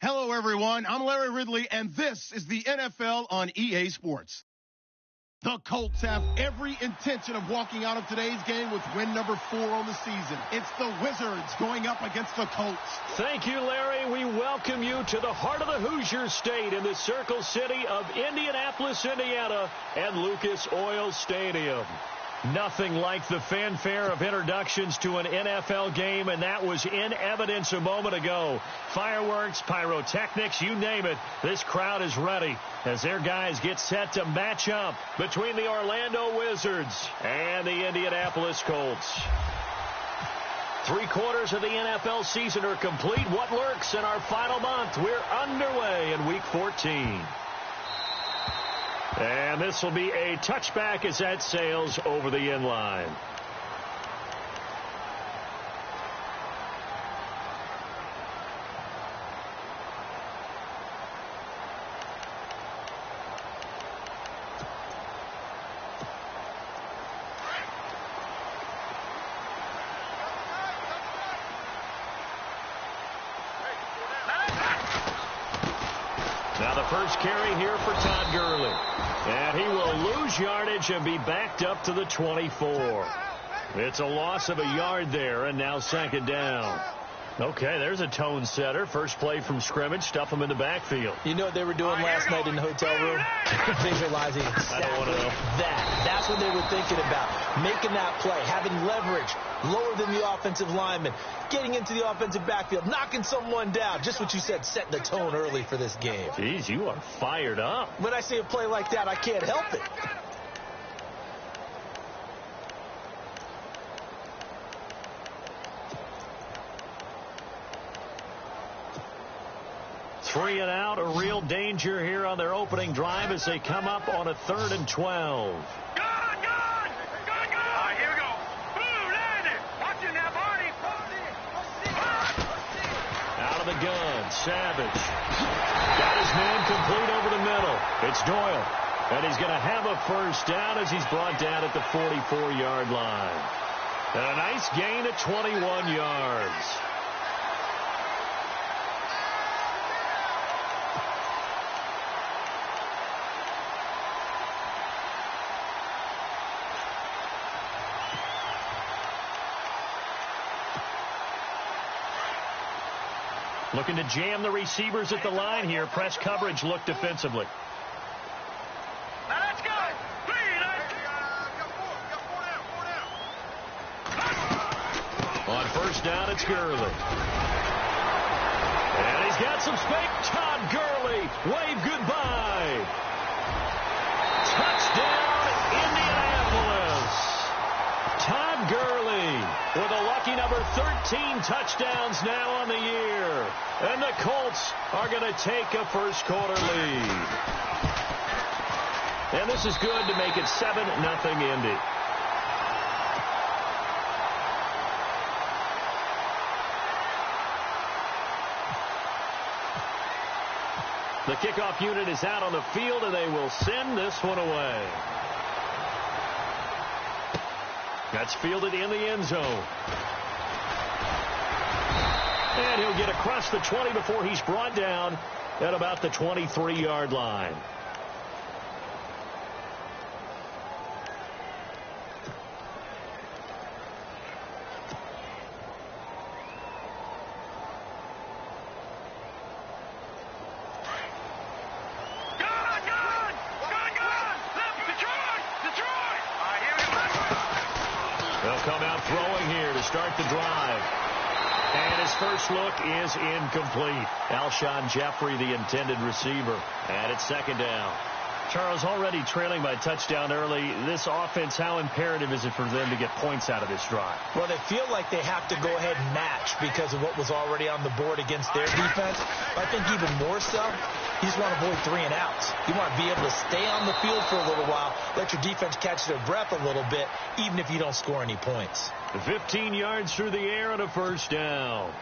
Hello, everyone. I'm Larry Ridley, and this is the NFL on EA Sports. The Colts have every intention of walking out of today's game with win number 4 on the season. It's the Wizards going up against the Colts. Thank you, Larry. We welcome you to the heart of the Hoosier State in the Circle City of Indianapolis, Indiana, and Lucas Oil Stadium. Nothing like the fanfare of introductions to an NFL game, and that was in evidence a moment ago. Fireworks, pyrotechnics, you name it. This crowd is ready as their guys get set to match up between the Orlando Wizards and the Indianapolis Colts. 3/4 of the NFL season are complete. What lurks in our final month? We're underway in Week 14. And this will be a touchback as that sails over the end line. Now the first carry here for Todd Gurley. And he will lose yardage and be backed up to the 24. It's a loss of a yard there, and now second down. Okay, there's a tone setter. First play from scrimmage, stuff him in the backfield. You know what they were doing last night in the hotel room? Visualizing exactly that. That's what they were thinking about. Making that play, having leverage, lower than the offensive lineman, getting into the offensive backfield, knocking someone down. Just what you said, setting the tone early for this game. Jeez, you are fired up. When I see a play like that, I can't help it. Three and out, a real danger here on their opening drive as they come up on a 3rd and 12. Good! Here we go. Boom, landed. Watching that body. Out of the gun, Savage. Got his man complete over the middle. It's Doyle. And he's going to have a first down as he's brought down at the 44-yard line. And a nice gain at 21 yards. Looking to jam the receivers at the line here. Press coverage look defensively. Now let's go. On first down, it's Gurley. And he's got some space. Todd Gurley. Wave goodbye. Touchdown, Indianapolis. Todd Gurley with a lucky number 13 touchdowns now on the year. And the Colts are going to take a first-quarter lead. And this is good to make it 7-0 Indy. The kickoff unit is out on the field, and they will send this one away. That's fielded in the end zone. And he'll get across the 20 before he's brought down at about the 23-yard line. Come out throwing here to start the drive. And his first look is incomplete. Alshon Jeffrey, the intended receiver. And it's second down. Charles, already trailing by touchdown early. This offense, how imperative is it for them to get points out of this drive? Well, they feel like they have to go ahead and match because of what was already on the board against their defense. But I think even more so, you just want to avoid 3 and outs. You want to be able to stay on the field for a little while, let your defense catch their breath a little bit, even if you don't score any points. 15 yards through the air and a first down.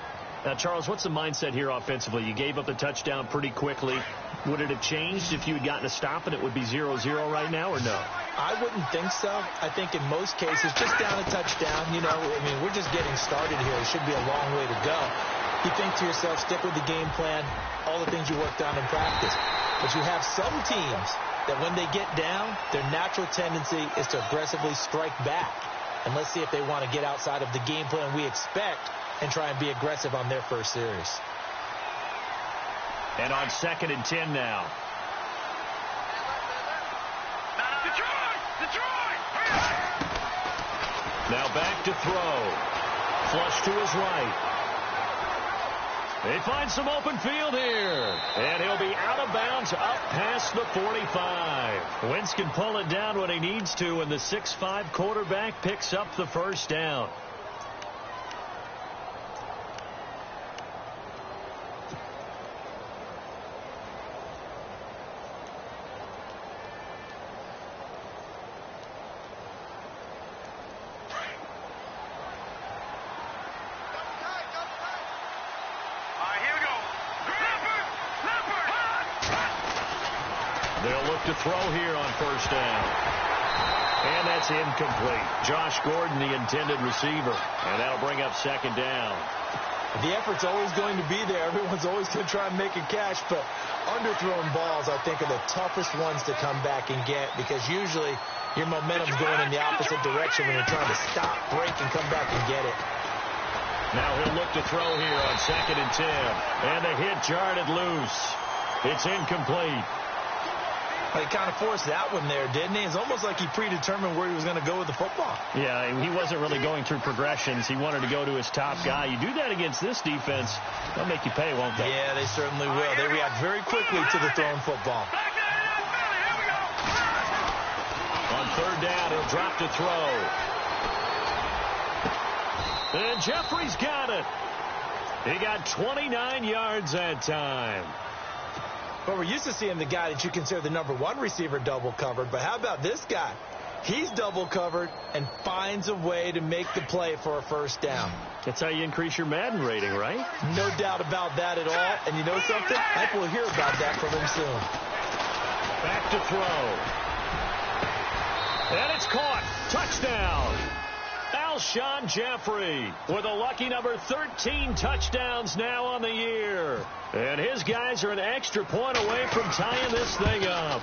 Now, Charles, what's the mindset here offensively? You gave up the touchdown pretty quickly. Would it have changed if you had gotten a stop and it would be 0-0 right now, or no? I wouldn't think so. I think in most cases, just down a touchdown, you know, I mean, we're just getting started here. It should be a long way to go. You think to yourself, stick with the game plan, all the things you worked on in practice. But you have some teams that when they get down, their natural tendency is to aggressively strike back. And let's see if they want to get outside of the game plan we expect and try and be aggressive on their first series. And on 2nd and 10 now. Detroit! Now back to throw. Flush to his right. They find some open field here. And he'll be out of bounds up past the 45. Wentz can pull it down when he needs to, and the 6'5" quarterback picks up the first down. To throw here on first down. And that's incomplete. Josh Gordon, the intended receiver. And that'll bring up 2nd down. The effort's always going to be there. Everyone's always going to try and make a catch, but underthrown balls, I think, are the toughest ones to come back and get, because usually your momentum's going in the opposite direction when you're trying to stop, break, and come back and get it. Now he'll look to throw here on 2nd and 10. And the hit jarred it loose. It's incomplete. He kind of forced that one there, didn't he? It's almost like he predetermined where he was going to go with the football. Yeah, he wasn't really going through progressions. He wanted to go to his top guy. You do that against this defense, they'll make you pay, won't they? Yeah, they certainly will. They react very quickly to the thrown football. On 3rd down, he'll drop to throw. And Jeffrey's got it. He got 29 yards that time. Well, we're used to seeing the guy that you consider the #1 receiver double covered, but how about this guy? He's double covered and finds a way to make the play for a first down. That's how you increase your Madden rating, right? No doubt about that at all. And you know something? I think we'll hear about that from him soon. Back to throw. And it's caught. Touchdown. Alshon Jeffrey with a lucky number 13 touchdowns now on the year. And his guys are an extra point away from tying this thing up.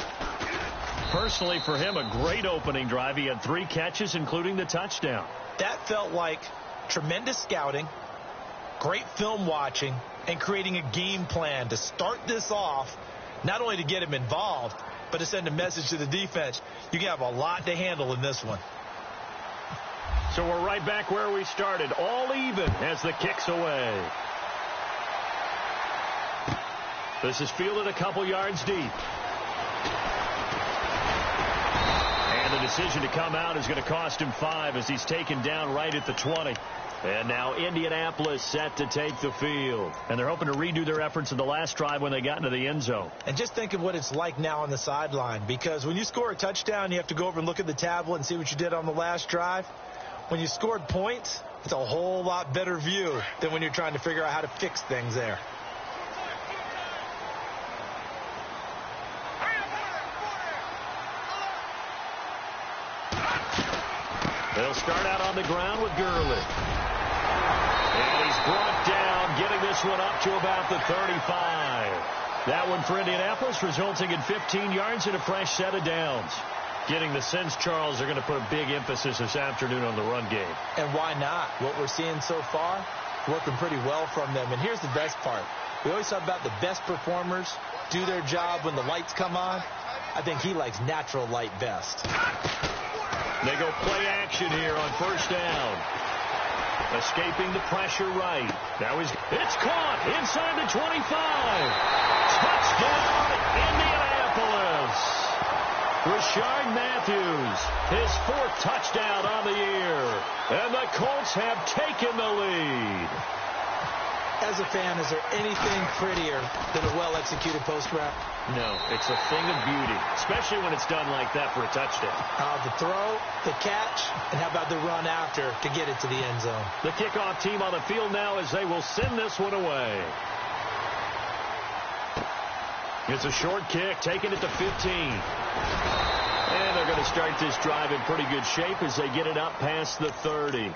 Personally, for him, a great opening drive. He had 3 catches, including the touchdown. That felt like tremendous scouting, great film watching, and creating a game plan to start this off, not only to get him involved, but to send a message to the defense. You can have a lot to handle in this one. So we're right back where we started, all even as the kick's away. This is fielded a couple yards deep. And the decision to come out is going to cost him 5 as he's taken down right at the 20. And now Indianapolis set to take the field. And they're hoping to redo their efforts in the last drive when they got into the end zone. And just think of what it's like now on the sideline, because when you score a touchdown, you have to go over and look at the tablet and see what you did on the last drive. When you scored points, it's a whole lot better view than when you're trying to figure out how to fix things there. They'll start out on the ground with Gurley. And he's brought down, getting this one up to about the 35. That one for Indianapolis, resulting in 15 yards and a fresh set of downs. Getting the sense, Charles, they're going to put a big emphasis this afternoon on the run game. And why not? What we're seeing so far, working pretty well from them. And here's the best part. We always talk about the best performers do their job when the lights come on. I think he likes natural light best. They go play action here on first down. Escaping the pressure right. Now it's caught inside the 25. Touchdown, Indianapolis. Rashard Matthews, his 4th touchdown on the year. And the Colts have taken the lead. As a fan, is there anything prettier than a well-executed post route? No, it's a thing of beauty, especially when it's done like that for a touchdown. The throw, the catch, and how about the run after to get it to the end zone? The kickoff team on the field now as they will send this one away. It's a short kick, taking it to 15. And they're going to start this drive in pretty good shape as they get it up past the 30.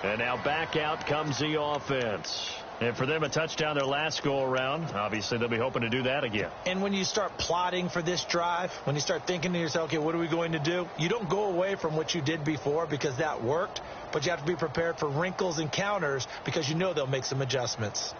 And now back out comes the offense. And for them, a touchdown their last go-around. Obviously, they'll be hoping to do that again. And when you start plotting for this drive, when you start thinking to yourself, okay, what are we going to do? You don't go away from what you did before because that worked, but you have to be prepared for wrinkles and counters because you know they'll make some adjustments.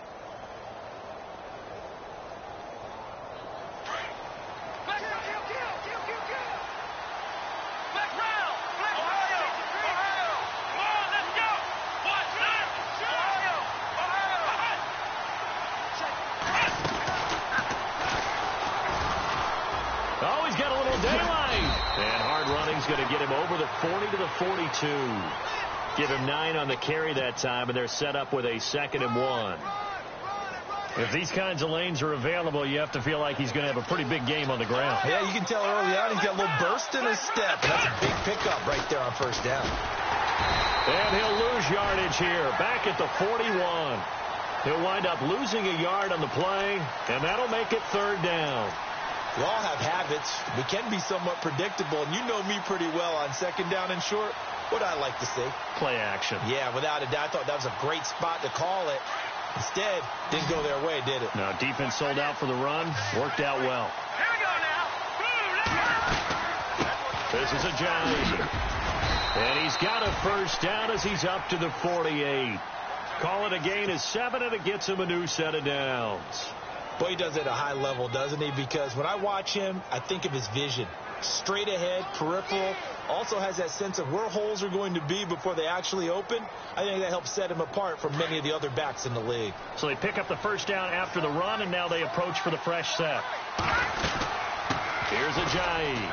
Oh, he's got a little daylight. And hard running's going to get him over the 40 to the 42. Give him 9 on the carry that time, and they're set up with a 2nd and 1. If these kinds of lanes are available, you have to feel like he's going to have a pretty big game on the ground. Yeah, you can tell early on he's got a little burst in his step. That's a big pickup right there on first down. And he'll lose yardage here, back at the 41. He'll wind up losing a yard on the play, and that'll make it 3rd down. We all have habits. We can be somewhat predictable, and you know me pretty well on 2nd down and short. What I like to see? Play action. Yeah, without a doubt. I thought that was a great spot to call it. Instead, didn't go their way, did it? No, defense sold out for the run. Worked out well. Here we go now. This is a Johnny. And he's got a first down as he's up to the 48. Call it a gain of 7, and it gets him a new set of downs. Boy, he does it at a high level, doesn't he? Because when I watch him, I think of his vision. Straight ahead, peripheral. Also has that sense of where holes are going to be before they actually open. I think that helps set him apart from many of the other backs in the league. So they pick up the first down after the run, and now they approach for the fresh set. Here's Ajayi.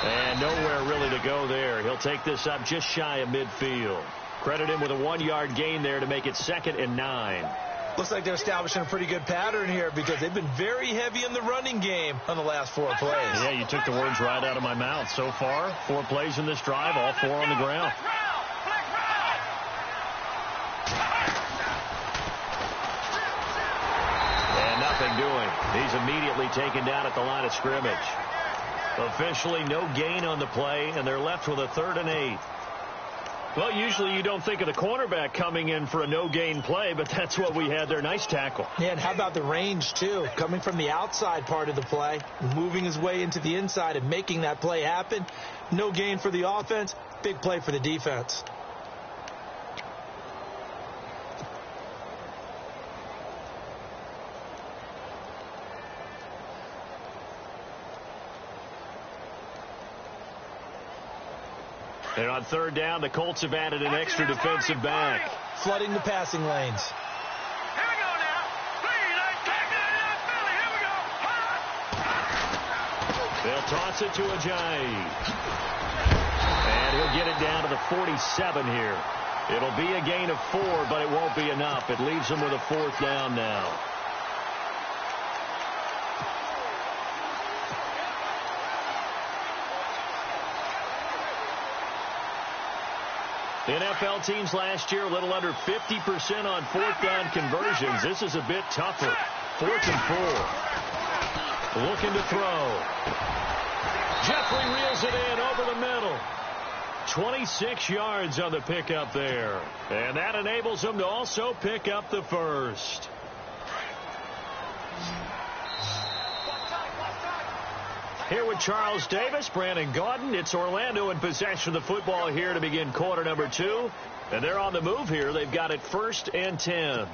And nowhere really to go there. He'll take this up just shy of midfield. Credit him with a 1-yard gain there to make it 2nd and 9. Looks like they're establishing a pretty good pattern here because they've been very heavy in the running game on the last 4 plays. Yeah, you took the words right out of my mouth. So far, 4 plays in this drive, all 4 on the ground. And nothing doing. He's immediately taken down at the line of scrimmage. Officially no gain on the play, and they're left with a 3rd and 8. Well, usually you don't think of the cornerback coming in for a no-gain play, but that's what we had there. Nice tackle. Yeah, and how about the range, too? Coming from the outside part of the play, moving his way into the inside and making that play happen. No gain for the offense, big play for the defense. And on 3rd down, the Colts have added an extra defensive back. Flooding the passing lanes. Here we go now. Here we go. They'll toss it to Ajayi. And he'll get it down to the 47 here. It'll be a gain of 4, but it won't be enough. It leaves them with a 4th down now. NFL teams last year a little under 50% on 4th down conversions. This is a bit tougher. 4th and 4. Looking to throw. Jeffrey reels it in over the middle. 26 yards on the pickup there. And that enables them to also pick up the 1st. Here with Charles Davis, Brandon Gaudin. It's Orlando in possession of the football here to begin quarter number 2. And they're on the move here. They've got it 1st and 10.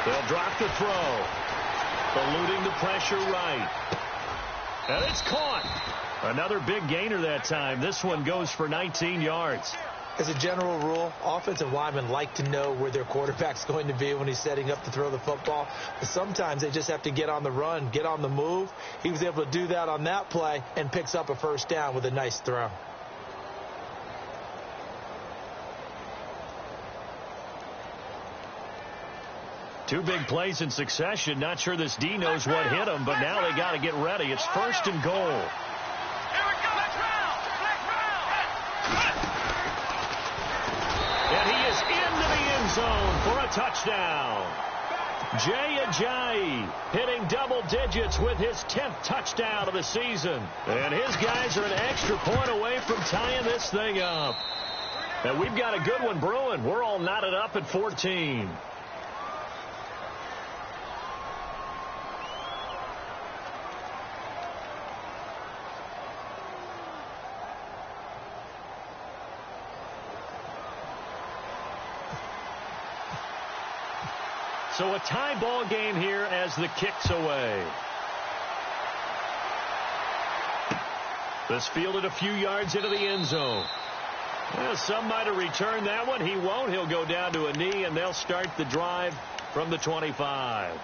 They'll drop the throw. Eluding the pressure right. And it's caught. Another big gainer that time. This one goes for 19 yards. As a general rule, offensive linemen like to know where their quarterback's going to be when he's setting up to throw the football. But sometimes they just have to get on the run, get on the move. He was able to do that on that play and picks up a 1st down with a nice throw. Two big plays in succession. Not sure this D knows what hit him, but now they got to get ready. It's 1st and goal. touchdown. Jay Ajayi hitting double digits with his 10th touchdown of the season. And his guys are an extra point away from tying this thing up. And we've got a good one brewing. We're all knotted up at 14. So a tie ball game here as the kick's away. This fielded a few yards into the end zone. Well, some might have returned that one. He won't. He'll go down to a knee, and they'll start the drive from the 25.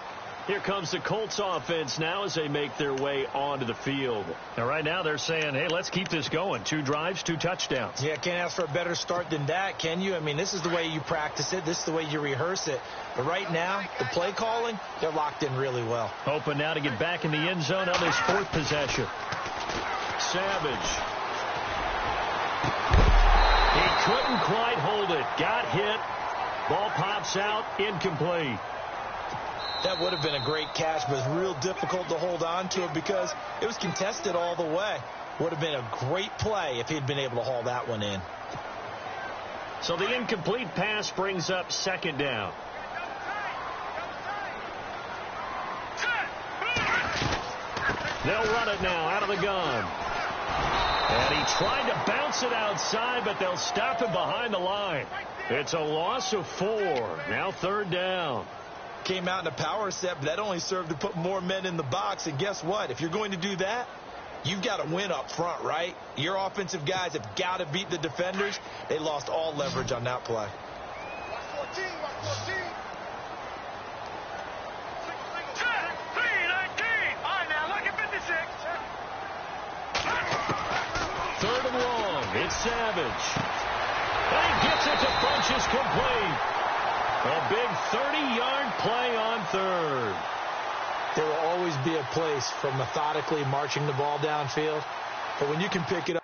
Here comes the Colts offense now as they make their way onto the field. And right now they're saying, hey, let's keep this going. 2 drives, 2 touchdowns. Yeah, can't ask for a better start than that, can you? I mean, this is the way you practice it. This is the way you rehearse it. But right now, the play calling, they're locked in really well. Hoping now to get back in the end zone on his 4th possession. Savage. He couldn't quite hold it. Got hit. Ball pops out. Incomplete. That would have been a great catch, but it's real difficult to hold on to it because it was contested all the way. Would have been a great play if he'd been able to haul that one in. So the incomplete pass brings up 2nd down. They'll run it now out of the gun. And he tried to bounce it outside, but they'll stop him behind the line. It's a loss of 4. Now 3rd down. Came out in a power set, but that only served to put more men in the box. And guess what? If you're going to do that, you've got to win up front, right? Your offensive guys have got to beat the defenders. They lost all leverage on that play. Third and long. It's Savage. And he gets it to Funchess complete. A big 30-yard play on 3rd. There will always be a place for methodically marching the ball downfield. But when you can pick it up,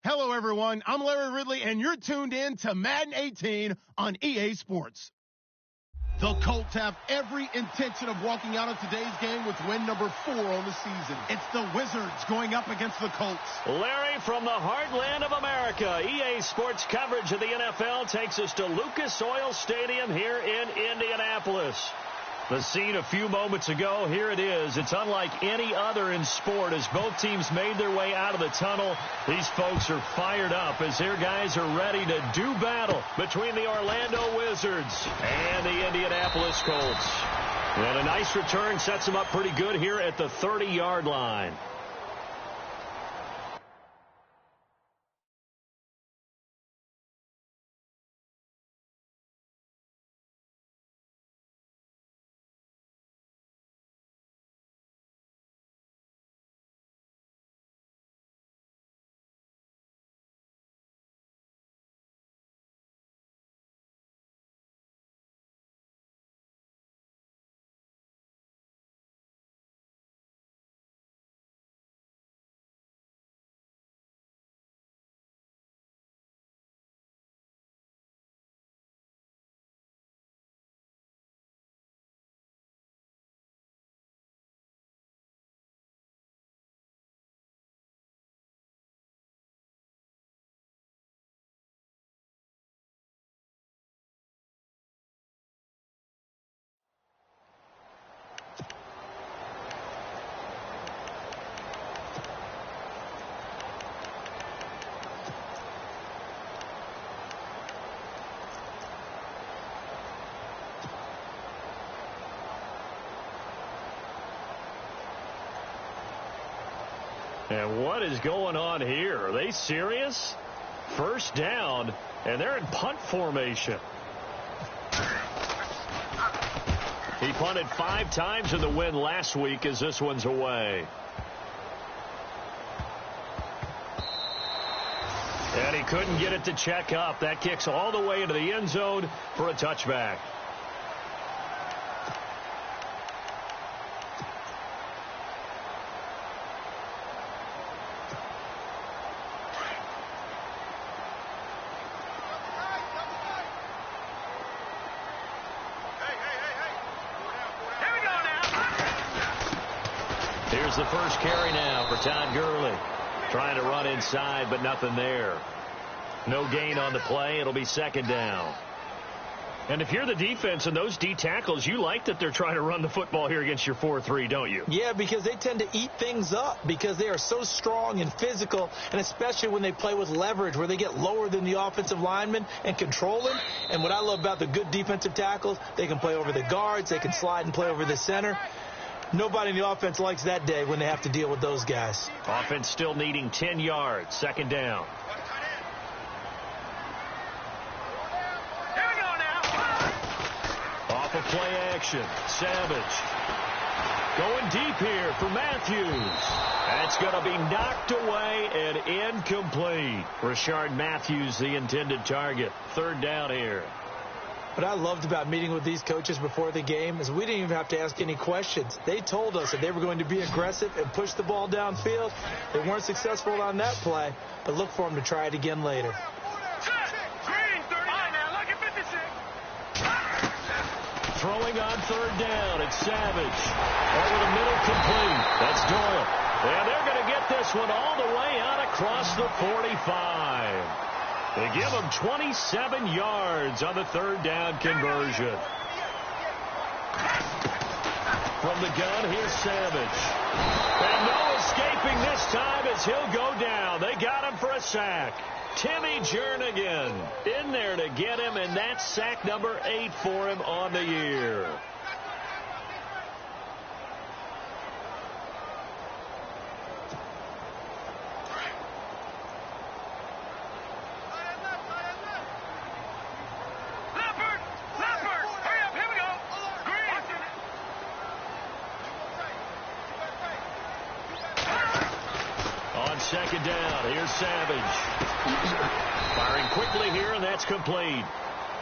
Hello, everyone. I'm Larry Ridley, and you're tuned in to Madden 18 on EA Sports. The Colts have every intention of walking out of today's game with win number 4 on the season. It's the Wizards going up against the Colts. Larry, from the heartland of America, EA Sports coverage of the NFL takes us to Lucas Oil Stadium here in Indianapolis. The scene a few moments ago, here it is. It's unlike any other in sport as both teams made their way out of the tunnel. These folks are fired up as their guys are ready to do battle between the Orlando Wizards and the Indianapolis Colts. And a nice return sets them up pretty good here at the 30-yard line. And what is going on here? Are they serious? First down, and they're in punt formation. He punted 5 times in the win last week as this one's away. And he couldn't get it to check up. That kicks all the way into the end zone for a touchback. Here's the first carry now for Todd Gurley. Trying to run inside, but nothing there. No gain on the play. It'll be second down. And if you're the defense and those D tackles, you like that they're trying to run the football here against your 4-3, don't you? Yeah, because they tend to eat things up because they are so strong and physical, and especially when they play with leverage where they get lower than the offensive lineman and control him. And what I love about the good defensive tackles, they can play over the guards, they can slide and play over the center. Nobody in the offense likes that day when they have to deal with those guys. Offense still needing 10 yards. Second down. Here we go now. Off of play action. Savage. Going deep here for Matthews. That's going to be knocked away and incomplete. Rashard Matthews, the intended target. Third down here. What I loved about meeting with these coaches before the game is we didn't even have to ask any questions. They told us that they were going to be aggressive and push the ball downfield. They weren't successful on that play, but look for them to try it again later. Green, 39 now. Look at 56. Throwing on third down. It's Savage. Over the middle, complete. That's Doyle. And they're going to get this one all the way out across the 45. They give them 27 yards on the third down conversion. From the gun, here's Savage. And no escaping this time as he'll go down. They got him for a sack. Timmy Jernigan in there to get him, and that's sack number 8 for him on the year. Second down. Here's Savage. Firing quickly here, and that's complete.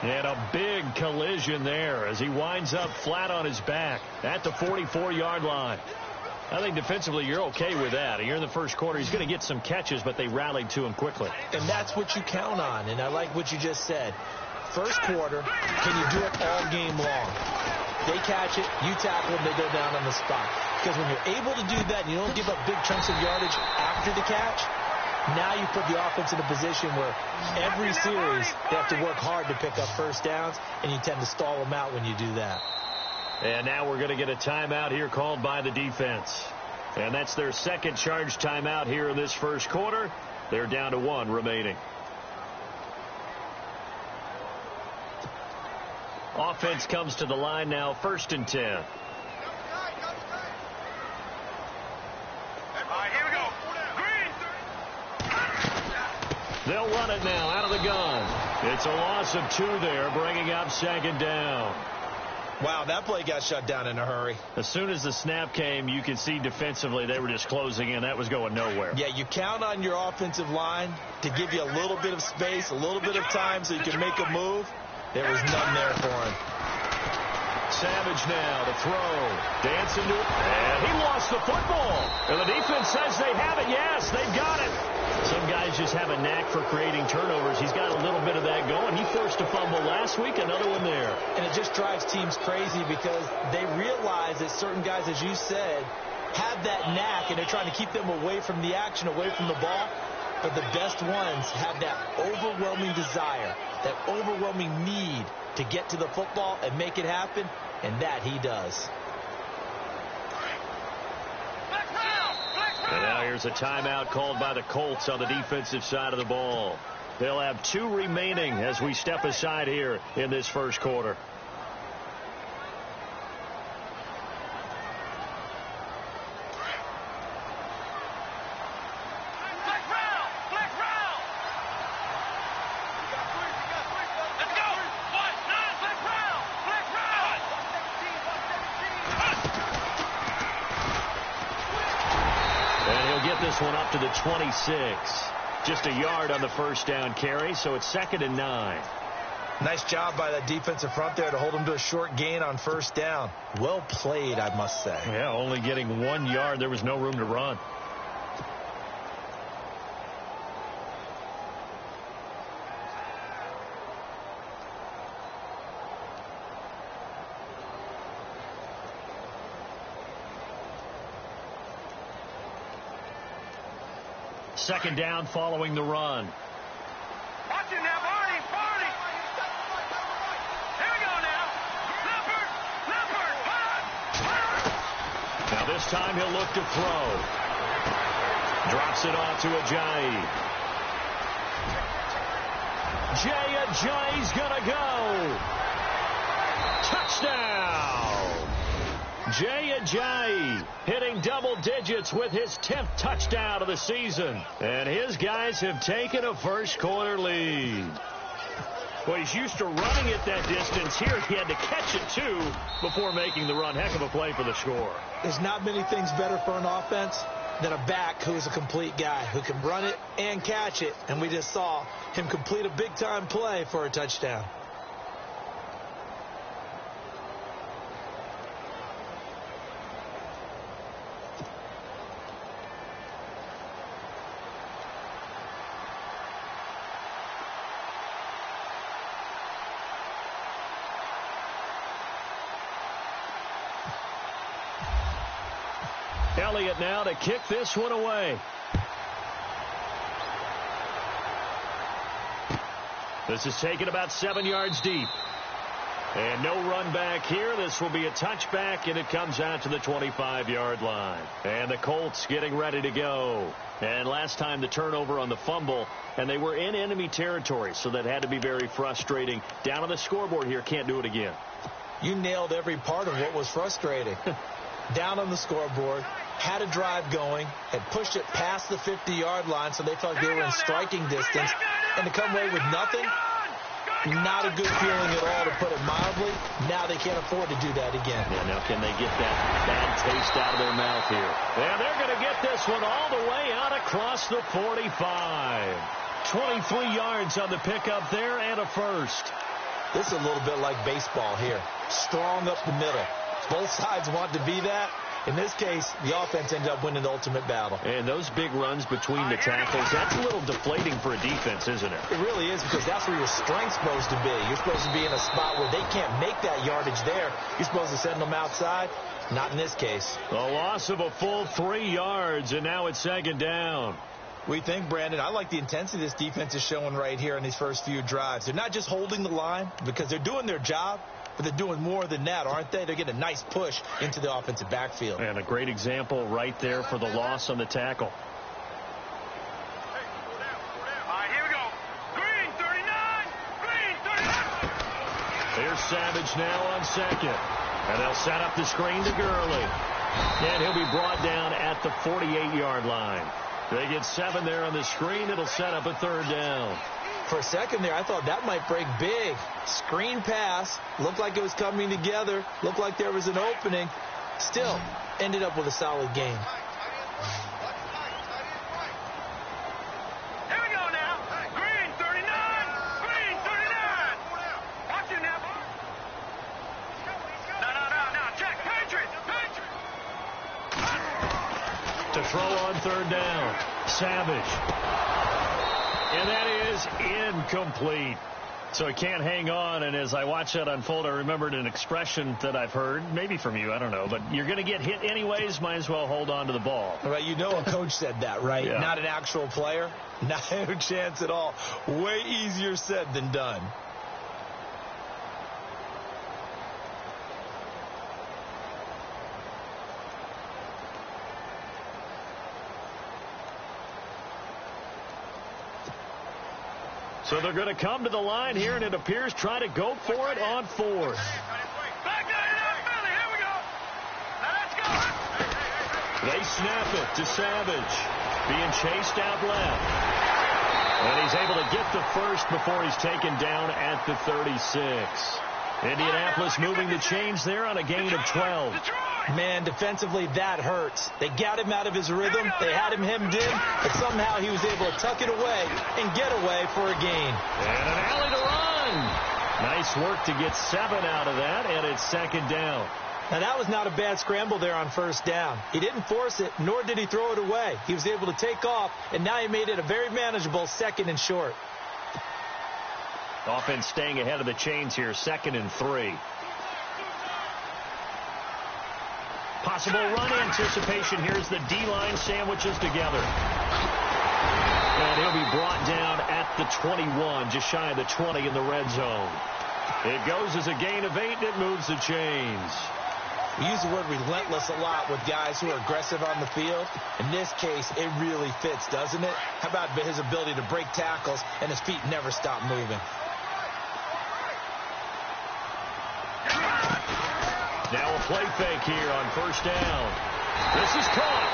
And a big collision there as he winds up flat on his back at the 44-yard line. I think defensively you're okay with that. You're in the first quarter. He's going to get some catches, but they rallied to him quickly. And that's what you count on. And I like what you just said. First quarter, can you do it all game long? They catch it, you tackle them, they go down on the spot. Because when you're able to do that and you don't give up big chunks of yardage after the catch, now you put the offense in a position where every series they have to work hard to pick up first downs, and you tend to stall them out when you do that. And now we're going to get a timeout here called by the defense. And that's their second charge timeout here in this first quarter. They're down to 1 remaining. Offense comes to the line now, 1st and 10. All right, here we go. Green. They'll run it now out of the gun. It's a loss of 2 there, bringing up 2nd down. Wow, that play got shut down in a hurry. As soon as the snap came, you could see defensively they were just closing in. That was going nowhere. Yeah, you count on your offensive line to give you a little bit of space, a little bit of time so you can make a move. There was none there for him. Savage now to throw. Dancing to it. And he lost the football. And the defense says they have it. Yes, they've got it. Some guys just have a knack for creating turnovers. He's got a little bit of that going. He forced a fumble last week, another one there. And it just drives teams crazy because they realize that certain guys, as you said, have that knack, and they're trying to keep them away from the action, away from the ball. But the best ones have that overwhelming desire, that overwhelming need to get to the football and make it happen, and that he does. And now here's a timeout called by the Colts on the defensive side of the ball. They'll have 2 remaining as we step aside here in this first quarter. This one up to the 26. Just a yard on the first down carry, so it's 2nd and 9. Nice job by that defensive front there to hold him to a short gain on first down. Well played, I must say. Yeah, only getting 1 yard. There was no room to run. Second down following the run. Watch it now, Barney. Here we go now. Leopard. Now this time he'll look to throw. Drops it off to Ajayi. Ajayi's gonna go. Touchdown. Ajayi hitting double digits with his 10th touchdown of the season. And his guys have taken a first quarter lead. Well, he's used to running it that distance. Here he had to catch it, too, before making the run. Heck of a play for the score. There's not many things better for an offense than a back who is a complete guy who can run it and catch it. And we just saw him complete a big-time play for a touchdown. Elliott now to kick this one away. This is taken about 7 yards deep. And no run back here. This will be a touchback, and it comes out to the 25-yard line. And the Colts getting ready to go. And last time the turnover on the fumble, and they were in enemy territory, so that had to be very frustrating. Down on the scoreboard here, can't do it again. You nailed every part of what was frustrating. Down on the scoreboard, had a drive going, had pushed it past the 50-yard line, so they felt like they were in striking distance. And to come away with nothing, not a good feeling at all, to put it mildly. Now they can't afford to do that again. Yeah, now can they get that bad taste out of their mouth here? Yeah, they're going to get this one all the way out across the 45. 23 yards on the pickup there and a first. This is a little bit like baseball here. Strong up the middle. Both sides want to be that, In this case, the offense ended up winning the ultimate battle. And those big runs between the tackles, that's a little deflating for a defense, isn't it? It really is, because that's where your strength's supposed to be. You're supposed to be in a spot where they can't make that yardage there. You're supposed to send them outside. Not in this case. A loss of a full 3 yards, and now it's second down. What do you think, Brandon? I like the intensity this defense is showing right here in these first few drives. They're not just holding the line because they're doing their job, but they're doing more than that, aren't they? They're getting a nice push into the offensive backfield. And a great example right there for the loss on the tackle. All right, here we go. Green 39. Green 39. Here's Savage now on second. And they'll set up the screen to Gurley. And he'll be brought down at the 48-yard line. They get 7 there on the screen. It'll set up a third down. For a second there, I thought that might break big. Screen pass. Looked like it was coming together. Looked like there was an opening. Still, ended up with a solid game. Here we go now. Green 39. Green 39. Watch it now. No. Check. Patriots. To throw on third down. Savage. And that is incomplete. So he can't hang on, and as I watch that unfold, I remembered an expression that I've heard, maybe from you, I don't know, but you're going to get hit anyways, might as well hold on to the ball. All right, you know a coach said that, right? Yeah. Not an actual player. Not a chance at all. Way easier said than done. So they're going to come to the line here, and it appears try to go for it on fourth. Back down in our belly. Here we go. Now let's go. They snap it to Savage. Being chased out left. And he's able to get the first before he's taken down at the 36. Indianapolis moving the chains there on a gain of 12. Man, defensively, that hurts. They got him out of his rhythm. They had him hemmed in, but somehow he was able to tuck it away and get away for a gain. And an alley to run. Nice work to get 7 out of that, and it's second down. Now, that was not a bad scramble there on first down. He didn't force it, nor did he throw it away. He was able to take off, and now he made it a very manageable second and short. Offense staying ahead of the chains here, 2nd and 3. Possible run anticipation. Here's the D-line sandwiches together. And he'll be brought down at the 21, just shy of the 20 in the red zone. It goes as a gain of 8, and it moves the chains. We use the word relentless a lot with guys who are aggressive on the field. In this case, it really fits, doesn't it? How about his ability to break tackles and his feet never stop moving? Now a play fake here on first down. This is caught.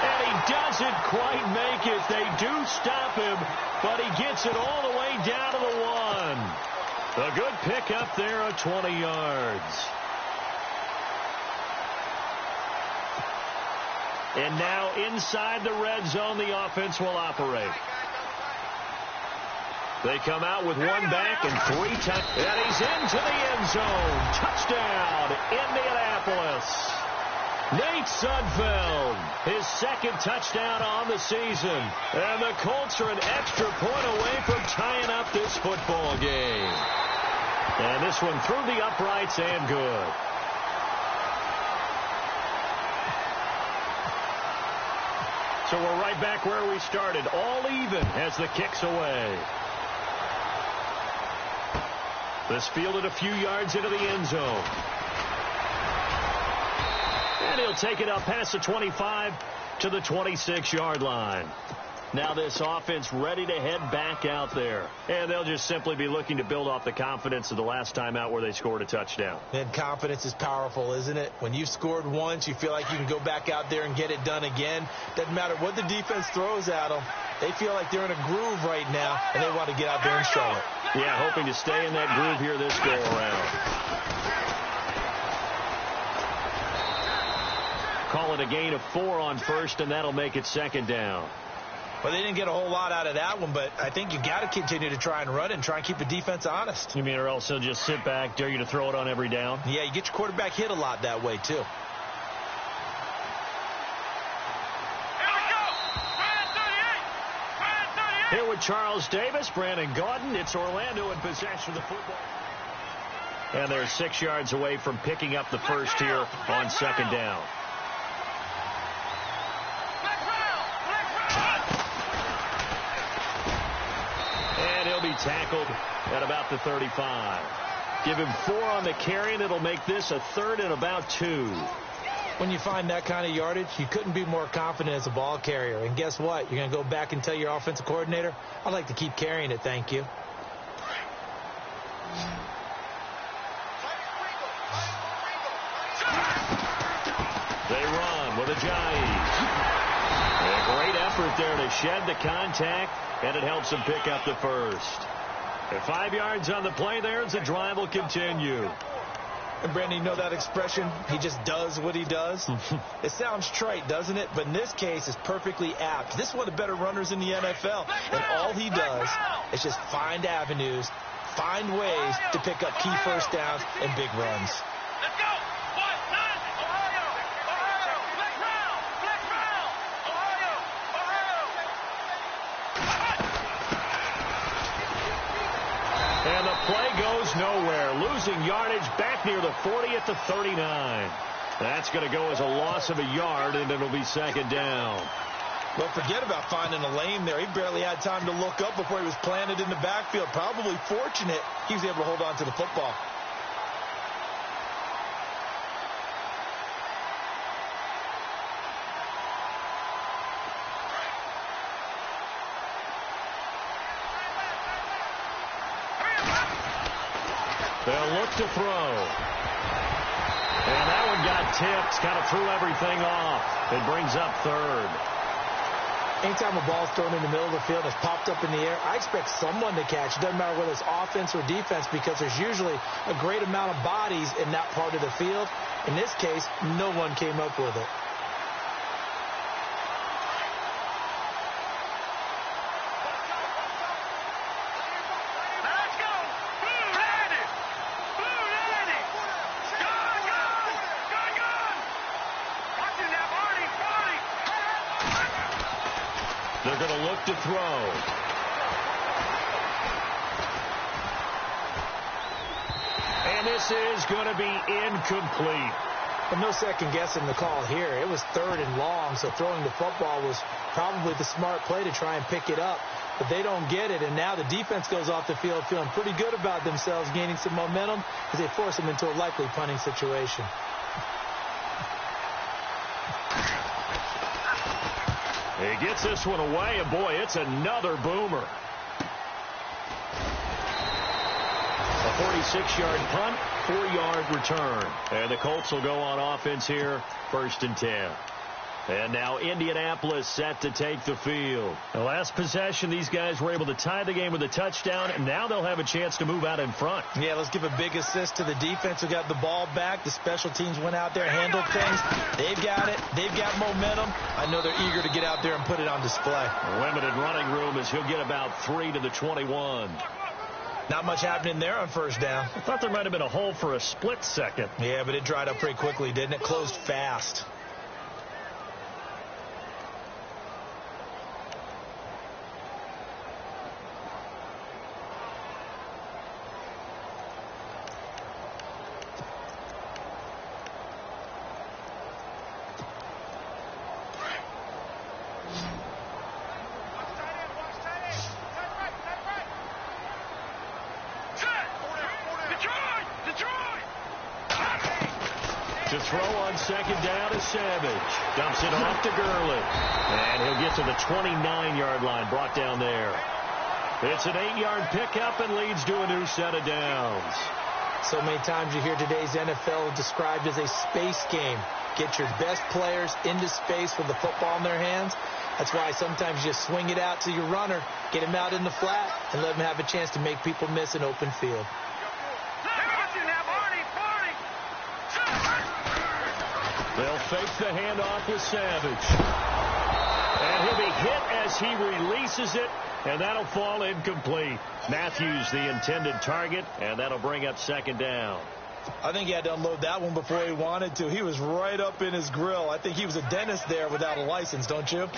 And he doesn't quite make it. They do stop him, but he gets it all the way down to the 1. A good pickup there of 20 yards. And now inside the red zone, the offense will operate. They come out with 1 back and 3 times. And he's into the end zone. Touchdown, Indianapolis. Nate Sudfeld, his 2nd touchdown on the season. And the Colts are an extra point away from tying up this football game. And this one through the uprights and good. So we're right back where we started. All even as the kick's away. This fielded a few yards into the end zone. And he'll take it up past the 25 to the 26-yard line. Now this offense ready to head back out there. And they'll just simply be looking to build off the confidence of the last time out where they scored a touchdown. And confidence is powerful, isn't it? When you've scored once, you feel like you can go back out there and get it done again. Doesn't matter what the defense throws at them. They feel like they're in a groove right now, and they want to get out there and show it. Yeah, hoping to stay in that groove here this go-around. Call it a gain of 4 on first, and that'll make it second down. Well, they didn't get a whole lot out of that one, but I think you got to continue to try and run and try and keep the defense honest. You mean, or else they'll just sit back, dare you to throw it on every down? Yeah, you get your quarterback hit a lot that way, too. Here with Charles Davis, Brandon Gaudin. It's Orlando in possession of the football. And they're 6 yards away from picking up the first here on second down. And he'll be tackled at about the 35. Give him 4 on the carry, and it'll make this a 3rd and about 2. When you find that kind of yardage, you couldn't be more confident as a ball carrier. And guess what? You're going to go back and tell your offensive coordinator, I'd like to keep carrying it, thank you. They run with Ajayi. A great effort there to shed the contact, and it helps them pick up the first. And 5 yards on the play there as the drive will continue. And, Brandon, you know that expression, he just does what he does? It sounds trite, doesn't it? But in this case, it's perfectly apt. This is one of the better runners in the NFL. And all he does is just find avenues, find ways to pick up key first downs and big runs. Let's go! Ohio! Ohio! Black Brown! Black Brown! Ohio! Ohio! And the play goes nowhere. Losing yardage back near the 40 at the 39. That's going to go as a loss of a yard, and it'll be second down. Well, forget about finding a lane there. He barely had time to look up before he was planted in the backfield. Probably fortunate he was able to hold on to the football. They'll look to throw. And that one got tipped. Kind of threw everything off. It brings up 3rd. Anytime a ball's thrown in the middle of the field and it's popped up in the air, I expect someone to catch. It doesn't matter whether it's offense or defense because there's usually a great amount of bodies in that part of the field. In this case, no one came up with it. They're going to look to throw. And this is going to be incomplete. But no second guessing the call here. It was 3rd and long, so throwing the football was probably the smart play to try and pick it up. But they don't get it, and now the defense goes off the field feeling pretty good about themselves, gaining some momentum as they force them into a likely punting situation. He gets this one away, and boy, it's another boomer. A 46-yard punt, 4-yard return. And the Colts will go on offense here, 1st and 10. And now Indianapolis set to take the field. The last possession, these guys were able to tie the game with a touchdown, and now they'll have a chance to move out in front. Yeah, let's give a big assist to the defense who got the ball back. The special teams went out there, handled things. They've got it. They've got momentum. I know they're eager to get out there and put it on display. Limited running room as he'll get about 3 to the 21. Not much happening there on first down. I thought there might have been a hole for a split second. Yeah, but it dried up pretty quickly, didn't it? Closed fast. To throw on second down is Savage. Dumps it off to Gurley. And he'll get to the 29-yard line, brought down there. It's an 8-yard pickup and leads to a new set of downs. So many times you hear today's NFL described as a space game. Get your best players into space with the football in their hands. That's why sometimes you just swing it out to your runner, get him out in the flat, and let him have a chance to make people miss an open field. They'll fake the handoff with Savage. And he'll be hit as he releases it, and that'll fall incomplete. Matthews, the intended target, and that'll bring up second down. I think he had to unload that one before he wanted to. He was right up in his grill. I think he was a dentist there without a license, don't you?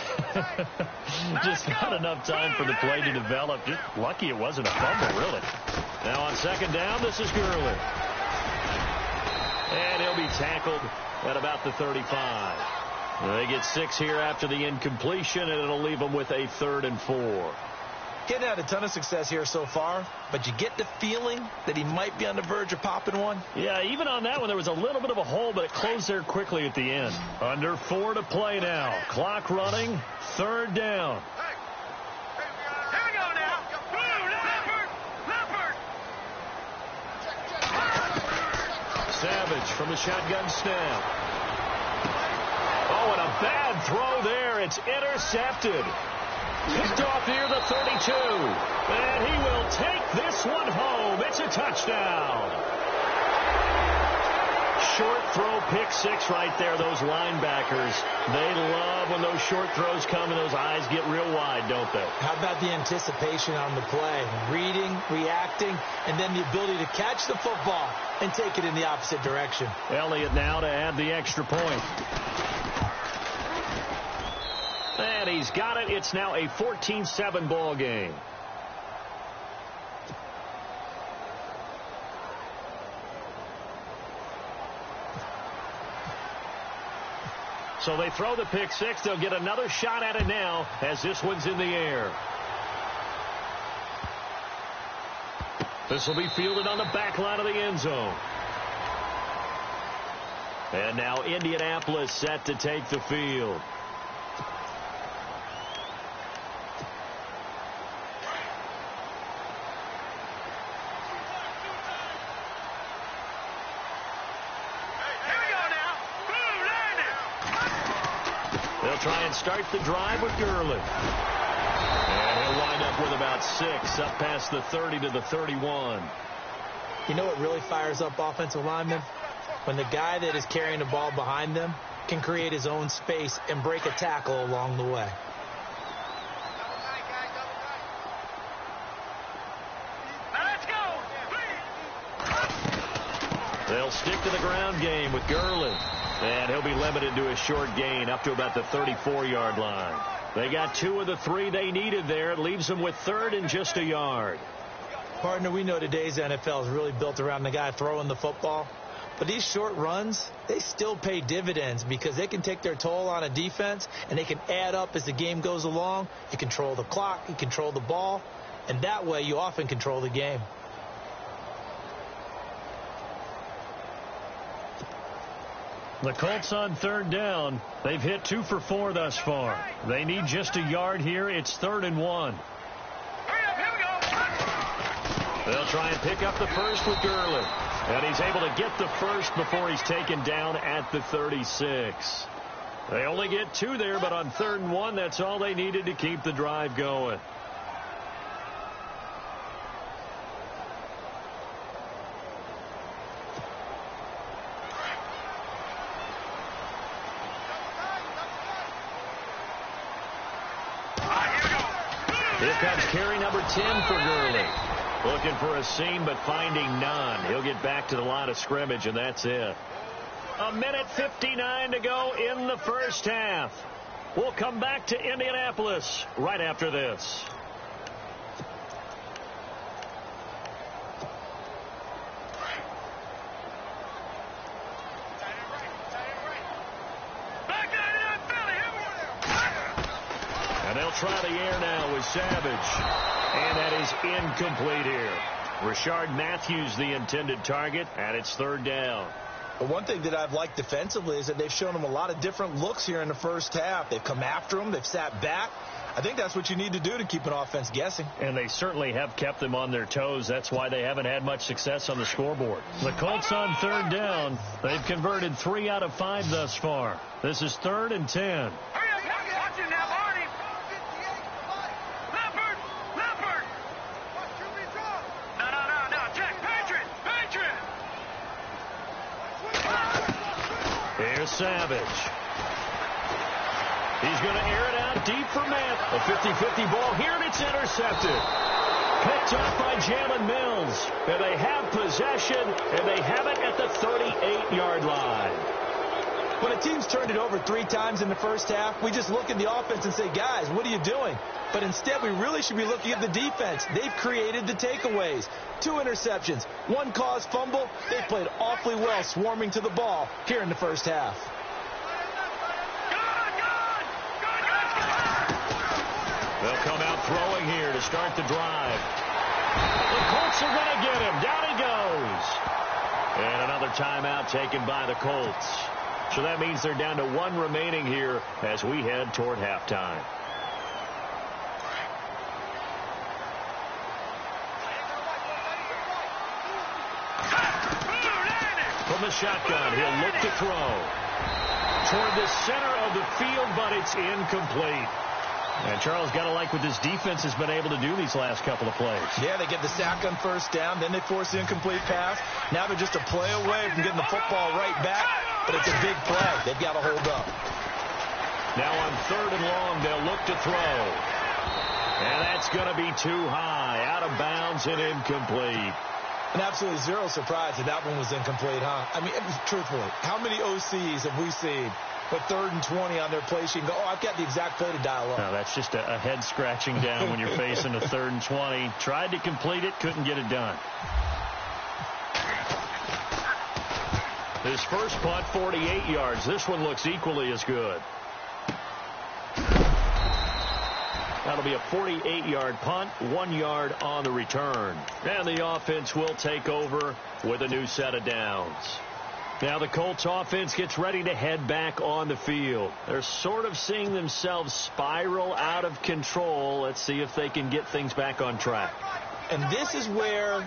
Just not enough time for the play to develop. Just lucky it wasn't a fumble, really. Now on second down, this is Gurley. And he'll be tackled at about the 35. They get 6 here after the incompletion, and it'll leave them with a 3rd and 4. Getting had a ton of success here so far, but you get the feeling that he might be on the verge of popping one. Yeah, even on that one, there was a little bit of a hole, but it closed there quickly at the end. Under 4 to play now. Clock running, 3rd down. Here we go now. Leopard. Savage from the shotgun snap. Oh, and a bad throw there. It's intercepted. Picked off near the 32. And he will take this one home. It's a touchdown. Short throw, pick 6 right there. Those linebackers, they love when those short throws come and those eyes get real wide, don't they? How about the anticipation on the play? Reading, reacting, and then the ability to catch the football and take it in the opposite direction. Elliott now to add the extra point. And he's got it. It's now a 14-7 ball game. So they throw the pick 6. They'll get another shot at it now as this one's in the air. This will be fielded on the back line of the end zone. And now Indianapolis set to take the field. They'll try and start the drive with Gurley. And he'll wind up with about 6 up past the 30 to the 31. You know what really fires up offensive linemen? When the guy that is carrying the ball behind them can create his own space and break a tackle along the way. They'll stick to the ground game with Gurley. And he'll be limited to a short gain up to about the 34-yard line. They got 2 of the 3 they needed there. It leaves them with 3rd and just a yard. Partner, we know today's NFL is really built around the guy throwing the football. But these short runs, they still pay dividends because they can take their toll on a defense and they can add up as the game goes along. You control the clock, you control the ball, and that way you often control the game. The Colts on 3rd down. They've hit 2 for 4 thus far. They need just a yard here. It's 3rd and 1. They'll try and pick up the first with Gurley. And he's able to get the first before he's taken down at the 36. They only get 2 there, but on 3rd and 1, that's all they needed to keep the drive going. Here comes carry number 10 for Gurley. Looking for a seam, but finding none. He'll get back to the line of scrimmage, and that's it. 1:59 to go in the first half. We'll come back to Indianapolis right after this. And they'll try the air now with Savage. And that is incomplete here. Rashard Matthews, the intended target, and it's 3rd down. But one thing that I've liked defensively is that they've shown him a lot of different looks here in the first half. They've come after him. They've sat back. I think that's what you need to do to keep an offense guessing. And they certainly have kept them on their toes. That's why they haven't had much success on the scoreboard. The Colts on 3rd down. They've converted 3 out of 5 thus far. This is 3rd and 10. Here's Savage. He's going to air it out deep for Matt. A 50-50 ball here, and it's intercepted. Picked up by Jalen Mills. And they have possession, and they have it at the 38-yard line. When a team's turned it over 3 times in the first half, we just look at the offense and say, guys, what are you doing? But instead, we really should be looking at the defense. They've created the takeaways. 2 interceptions, 1 caused fumble. They played awfully well swarming to the ball here in the first half. They'll come out throwing here to start the drive. The Colts are going to get him. Down he goes. And another timeout taken by the Colts. So that means they're down to 1 remaining here as we head toward halftime. From the shotgun, he'll look to throw. Toward the center of the field, but it's incomplete. And Charles, got to like what this defense has been able to do these last couple of plays. Yeah, they get the sack on first down, then they force the incomplete pass. Now they're just a play away from getting the football right back, but it's a big play. They've got to hold up. Now on 3rd and long, they'll look to throw. And that's going to be too high, out of bounds and incomplete. And absolutely zero surprise that that one was incomplete, huh? I mean, truthfully, how many OCs have we seen with 3rd and 20 on their play sheet and go, oh, I've got the exact play to dial up? No, that's just a head scratching down when you're facing a 3rd and 20. Tried to complete it, couldn't get it done. His first punt, 48 yards. This one looks equally as good. That'll be a 48-yard punt, 1 yard on the return. And the offense will take over with a new set of downs. Now the Colts offense gets ready to head back on the field. They're sort of seeing themselves spiral out of control. Let's see if they can get things back on track. And this is where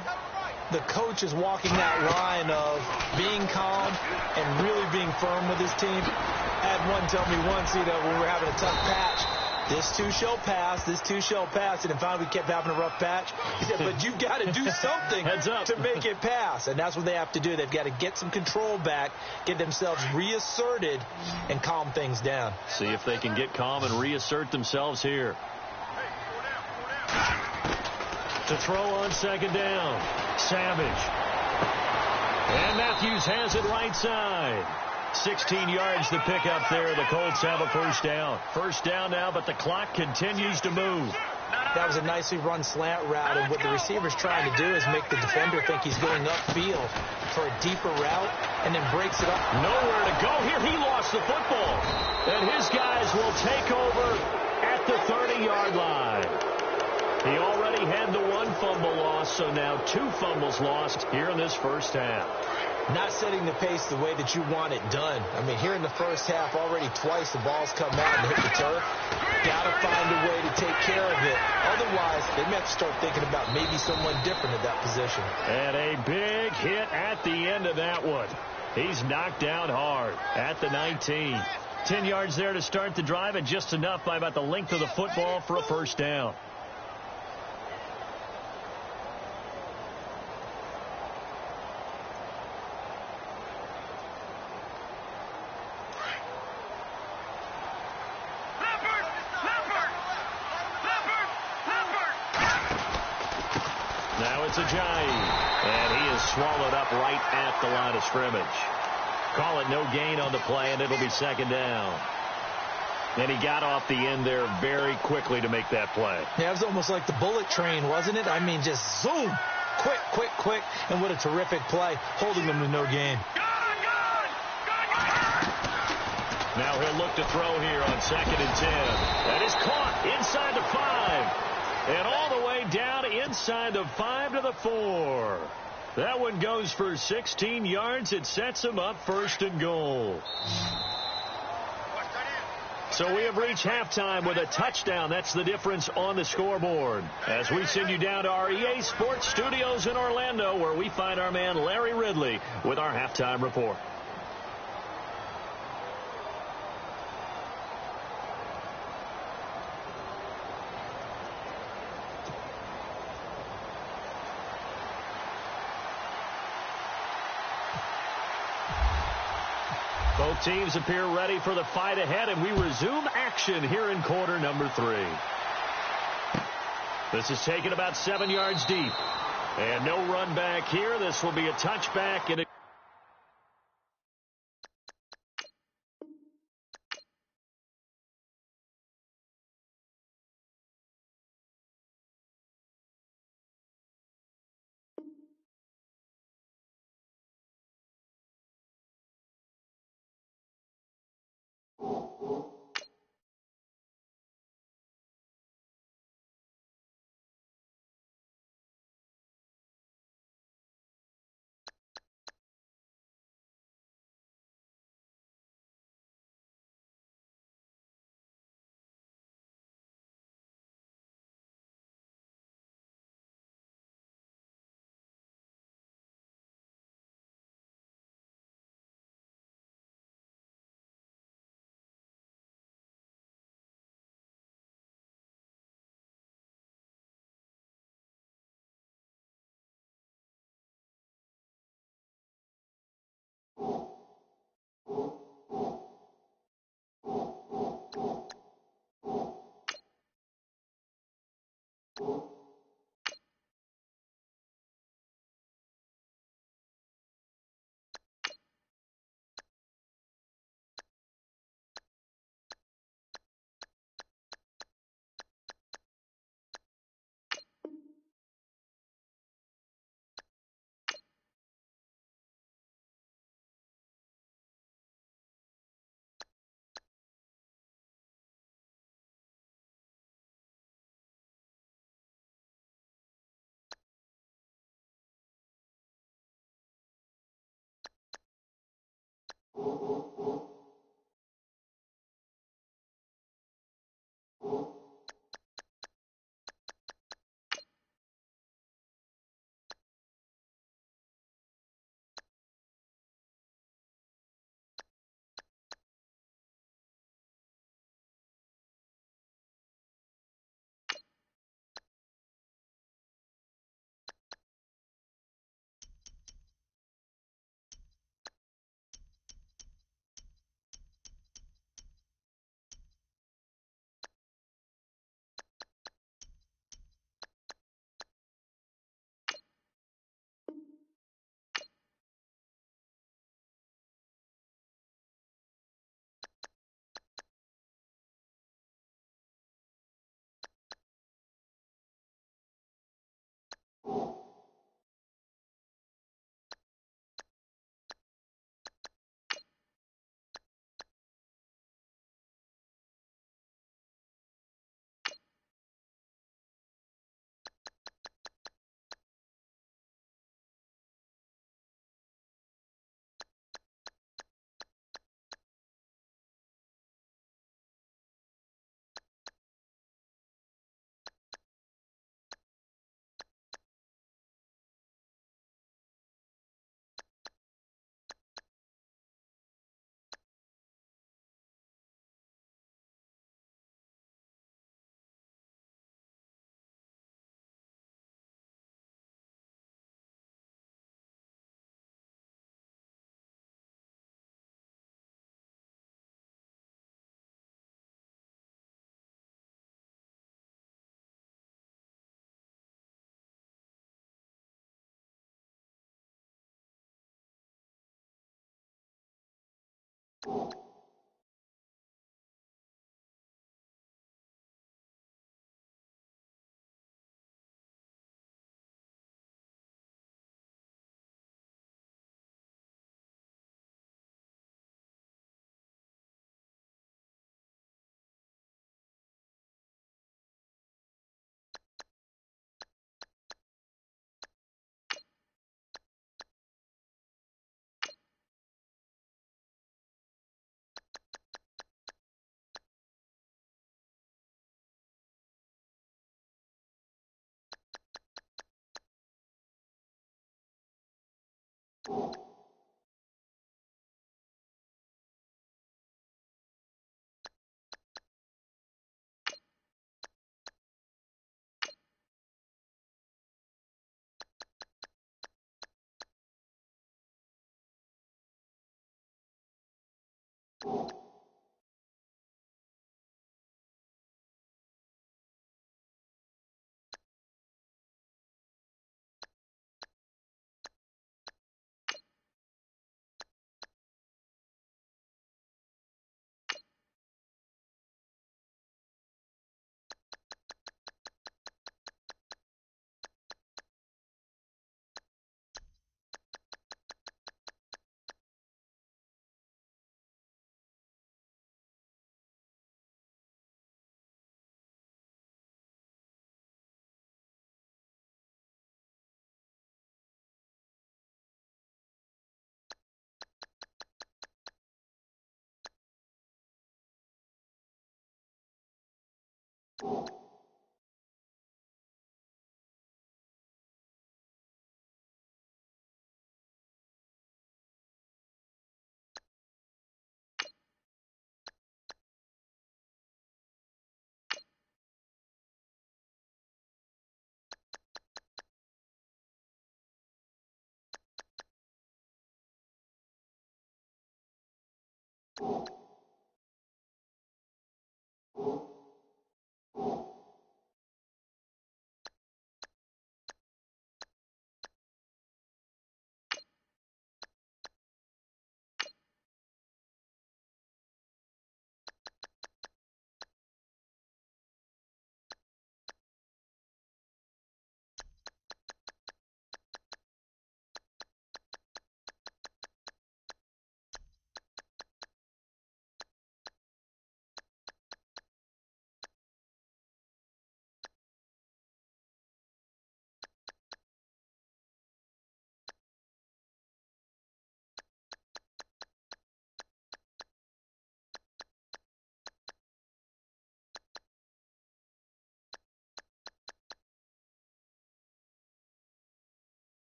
the coach is walking that line of being calm and really being firm with his team. I had one tell me once, when we were having a tough patch, this too shall pass, this too shall pass. And then finally we kept having a rough patch. He said, but you've got to do something to make it pass. And that's what they have to do. They've got to get some control back, get themselves reasserted, and calm things down. See if they can get calm and reassert themselves here. To throw on 2nd down. Savage. And Matthews has it right side. 16 yards to pick up there. The Colts have a first down. First down now, but the clock continues to move. That was a nicely run slant route, and what the receiver's trying to do is make the defender think he's going upfield for a deeper route, and then breaks it up. Nowhere to go here. He lost the football. And his guys will take over at the 30-yard line. He already had the 1 fumble loss, so now 2 fumbles lost here in this first half. Not setting the pace the way that you want it done. I mean, here in the first half, already twice the ball's come out and hit the turf. Got to find a way to take care of it. Otherwise, they may have to start thinking about maybe someone different at that position. And a big hit at the end of that one. He's knocked down hard at the 19. 10 yards there to start the drive, and just enough by about the length of the football for a first down. Now it's Ajayi, and he is swallowed up right at the line of scrimmage. Call it no gain on the play, and it'll be 2nd down. And he got off the end there very quickly to make that play. Yeah, it was almost like the bullet train, wasn't it? I mean, just zoom, quick, quick, quick, and what a terrific play, holding them to no gain. Now he'll look to throw here on 2nd and 10. That is caught inside the 5. And all the way down inside the 5 to the 4. That one goes for 16 yards. It sets him up 1st and goal. So we have reached halftime with a touchdown. That's the difference on the scoreboard. As we send you down to our EA Sports Studios in Orlando, where we find our man Larry Ridley with our halftime report. Both teams appear ready for the fight ahead, and we resume action here in quarter number 3. This is taken about 7 yards deep. And no run back here. This will be a touchback. And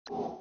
you